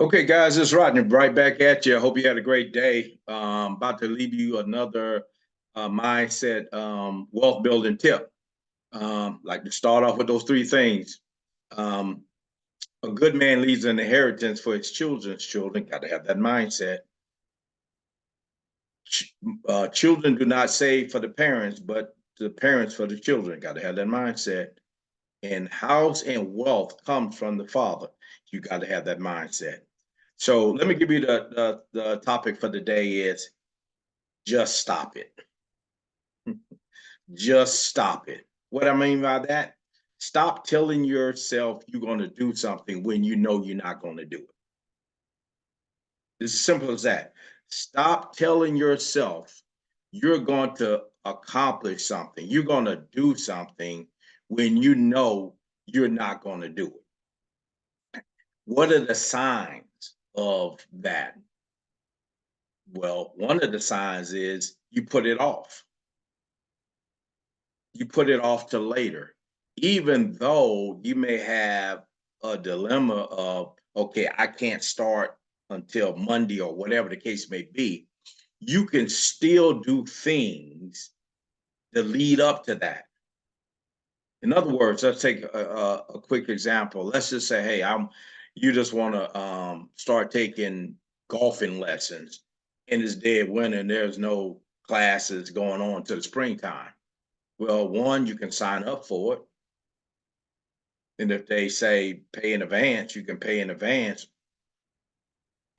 Okay, guys, it's Rodney right back at you. I hope you had a great day. About to leave you another mindset wealth building tip. Like to start off with those three things. Um, a good man leaves an inheritance for his children's children. Got to have that mindset. Children do not save for the parents, but the parents for the children. Got to have that mindset. And house and wealth comes from the father. You got to have that mindset. So let me give you the topic for the day is just stop it. Just stop it. What I mean by that, stop telling yourself you're going to do something when you know you're not going to do it. It's as simple as that. Stop telling yourself you're going to accomplish something, you're going to do something when you know you're not going to do it. What are the signs of that? Well, one of the signs is you put it off. You put it off to later, even though you may have a dilemma of, okay, I can't start until Monday or whatever the case may be. You can still do things that lead up to that. In other words, let's take a quick example. Let's just say, hey, you just want to start taking golfing lessons, and it's dead winter, and there's no classes going on to the springtime. Well, one, you can sign up for it. And if they say pay in advance, you can pay in advance.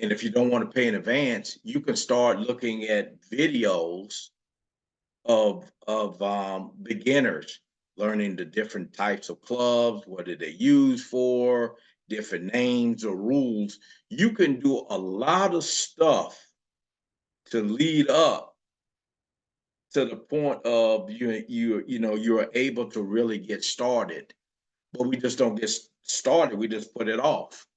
And if you don't want to pay in advance, you can start looking at videos of beginners learning the different types of clubs, what do they use for, different names or rules. You can do a lot of stuff to lead up to the point of you're able to really get started, but we just don't get started. We just put it off.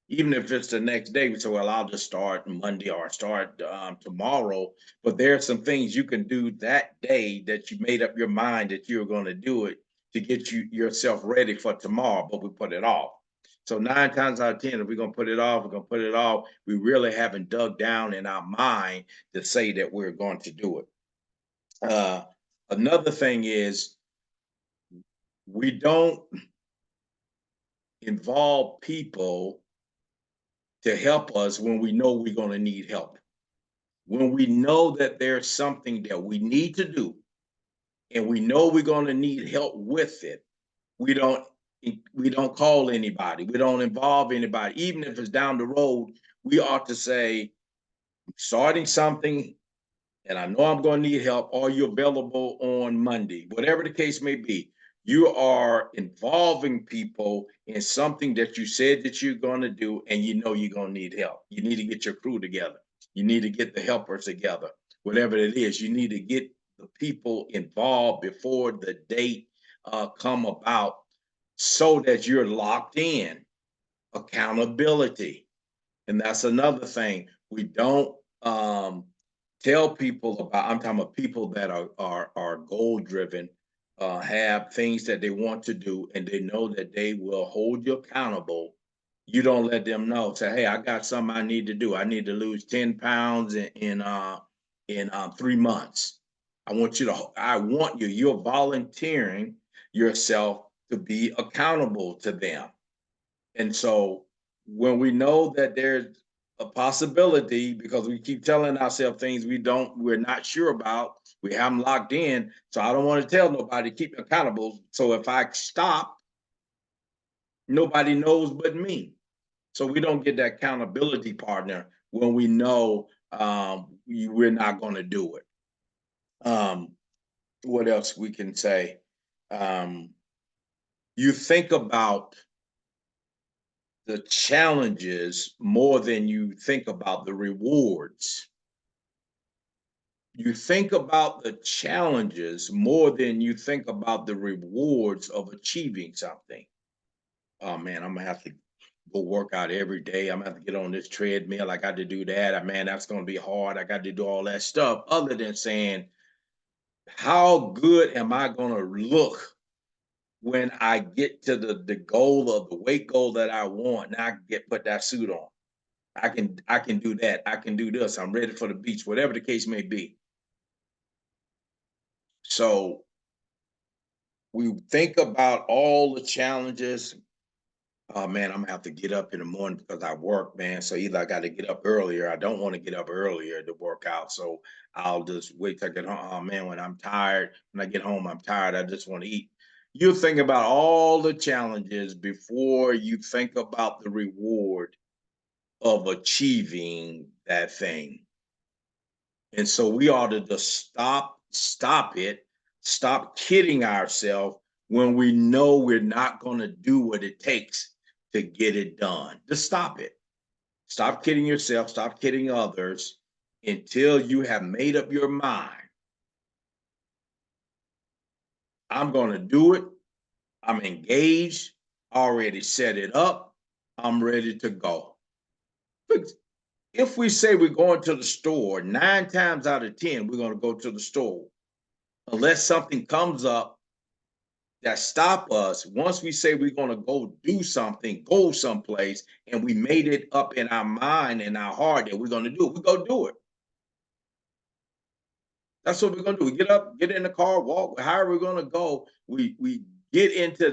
Even if it's the next day, we say, well, I'll just start Monday or start tomorrow. But there are some things you can do that day that you made up your mind that you're going to do it to get yourself ready for tomorrow, but we put it off. So 9 times out of 10, if we're going to put it off, we're going to put it off. We really haven't dug down in our mind to say that we're going to do it. Uh, Another thing is we don't involve people to help us when we know we're going to need help. When we know that there's something that we need to do and we know we're going to need help with it, we don't we don't call anybody. We don't involve anybody. Even if it's down the road, we ought to say, I'm starting something and I know I'm going to need help. Are you available on Monday? Whatever the case may be, you are involving people in something that you said that you're going to do, and you know you're going to need help. You need to get your crew together. You need to get the helpers together. Whatever it is, you need to get the people involved before the date come about, so that you're locked in. Accountability, and that's another thing we don't tell people about. I'm talking about people that are goal driven, have things that they want to do, and they know that they will hold you accountable. You don't let them know. Say, hey, I got something I need to do. I need to lose 10 pounds in 3 months. I want you to. I want you. You're volunteering yourself to be accountable to them. And so when we know that there's a possibility, because we keep telling ourselves things we're not sure about, we have them locked in. So I don't want to tell nobody, keep me accountable. So if I stop, nobody knows but me. So we don't get that accountability partner when we know we're not going to do it. What else we can say? Um, you think about the challenges more than you think about the rewards. You think about the challenges more than you think about the rewards of achieving something. Oh man, I'm gonna have to go work out every day. I'm gonna have to get on this treadmill. I got to do that. Man, that's gonna be hard. I got to do all that stuff. Other than saying, how good am I gonna look when I get to the goal of the weight goal that I want? Now I can put that suit on. I can do that. I can do this. I'm ready for the beach, whatever the case may be. So we think about all the challenges. Oh man, I'm gonna have to get up in the morning because I work, man. So either I got to get up earlier. I don't want to get up earlier to work out. So I'll just wait till I get home. Oh man, when I'm tired, when I get home, I'm tired. I just want to eat. You think about all the challenges before you think about the reward of achieving that thing. And so we ought to just stop it, stop kidding ourselves when we know we're not going to do what it takes to get it done. Just stop it. Stop kidding yourself, stop kidding others until you have made up your mind. I'm going to do it. I'm engaged, already set it up. I'm ready to go. If we say we're going to the store, 9 times out of 10, we're going to go to the store. Unless something comes up that stop us, once we say we're going to go do something, go someplace, and we made it up in our mind and our heart that we're going to do it, we go do it. That's what we're going to do. We get up, get in the car, walk, however we're going to go. We get into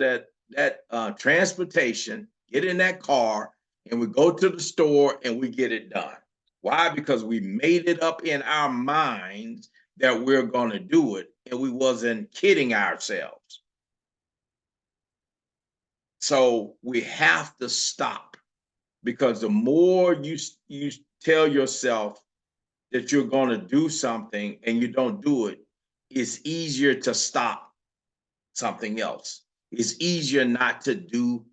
that transportation, get in that car, and we go to the store and we get it done. Why? Because we made it up in our minds that we're going to do it, and we wasn't kidding ourselves. So we have to stop, because the more you tell yourself that you're going to do something and you don't do it, it's easier to stop something else. It's easier not to do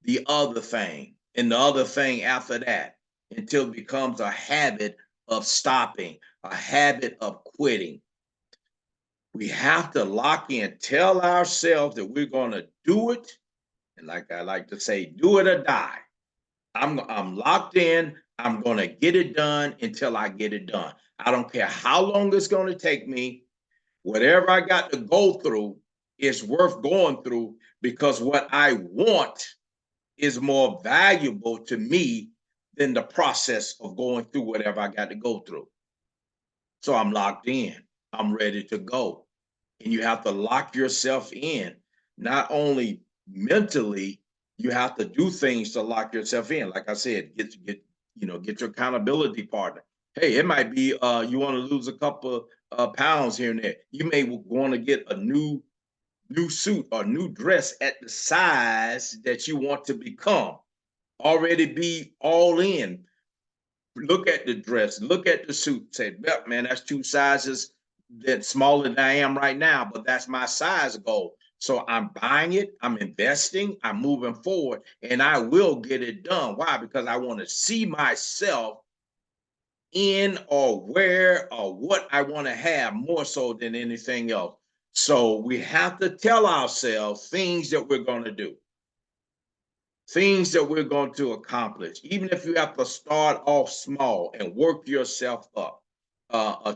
the other thing and the other thing after that, until it becomes a habit of stopping, a habit of quitting. We have to lock in, tell ourselves that we're going to do it. And like I like to say, do it or die. I'm locked in. I'm going to get it done until I get it done. I don't care how long it's going to take me. Whatever I got to go through is worth going through, because what I want is more valuable to me than the process of going through whatever I got to go through. So I'm locked in. I'm ready to go. And you have to lock yourself in, not only mentally, you have to do things to lock yourself in. Like I said, get your accountability partner. Hey, it might be you want to lose a couple pounds here and there. You may want to get a new suit or new dress at the size that you want to become. Already be all in. Look at the dress, look at the suit, say, yep, man, that's 2 sizes that's smaller than I am right now, but that's my size goal. So I'm buying it, I'm investing, I'm moving forward, and I will get it done. Why? Because I want to see myself in or where or what I want to have more so than anything else. So we have to tell ourselves things that we're going to do, things that we're going to accomplish, even if you have to start off small and work yourself up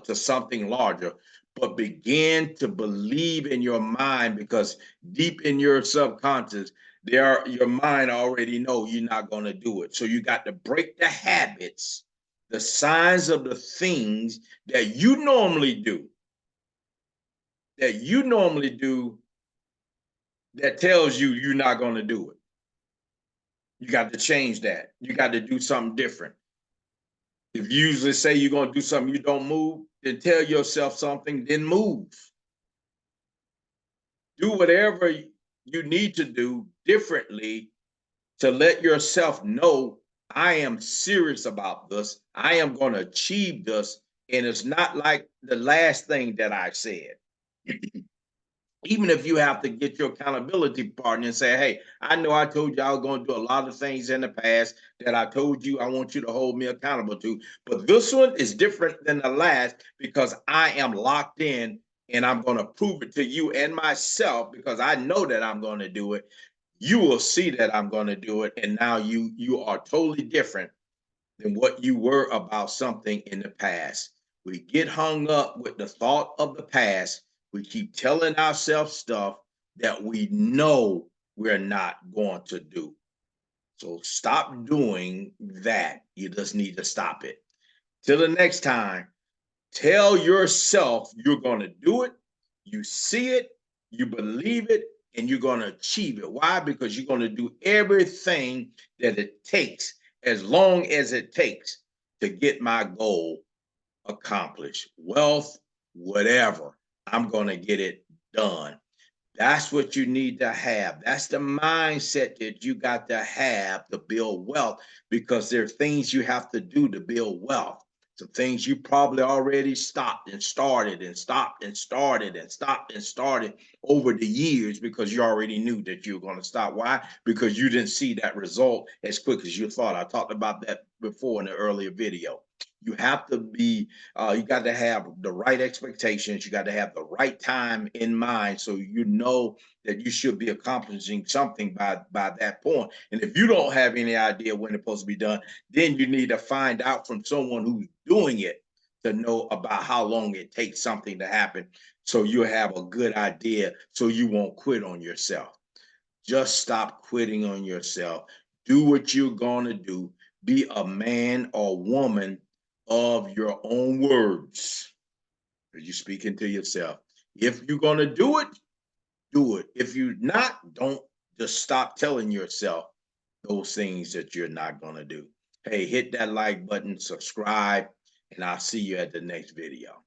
to something larger. But begin to believe in your mind, because deep in your subconscious, your mind already know you're not going to do it. So you got to break the habits, the signs of the things that you normally do, that tells you you're not going to do it. You got to change that. You got to do something different. If you usually say you're going to do something, you don't move, then tell yourself something, then move. Do whatever you need to do differently to let yourself know, I am serious about this. I am going to achieve this. And it's not like the last thing that I said. Even if you have to get your accountability partner and say, hey, I know I told you I was going to do a lot of things in the past that I told you I want you to hold me accountable to. But this one is different than the last, because I am locked in and I'm going to prove it to you and myself, because I know that I'm going to do it. You will see that I'm going to do it. And now you are totally different than what you were about something in the past. We get hung up with the thought of the past. We keep telling ourselves stuff that we know we're not going to do. So stop doing that. You just need to stop it. Till the next time, tell yourself you're going to do it. You see it, you believe it, and you're going to achieve it. Why? Because you're going to do everything that it takes, as long as it takes, to get my goal accomplished. Wealth, whatever, I'm going to get it done. That's what you need to have. That's the mindset that you got to have to build wealth, because there are things you have to do to build wealth. Some things you probably already stopped and started and stopped and started and stopped and started over the years because you already knew that you were going to stop. Why? Because you didn't see that result as quick as you thought. I talked about that before in the earlier video. You have to be, you got to have the right expectations. You got to have the right time in mind, so you know that you should be accomplishing something by that point. And if you don't have any idea when it's supposed to be done, then you need to find out from someone who's doing it to know about how long it takes something to happen, so you have a good idea, so you won't quit on yourself. Just stop quitting on yourself. Do what you're going to do. Be a man or woman of your own words. You're speaking to yourself. If you're going to do it, do it. If you're not, don't. Just stop telling yourself those things that you're not going to do. Hey, hit that like button, subscribe, and I'll see you at the next video.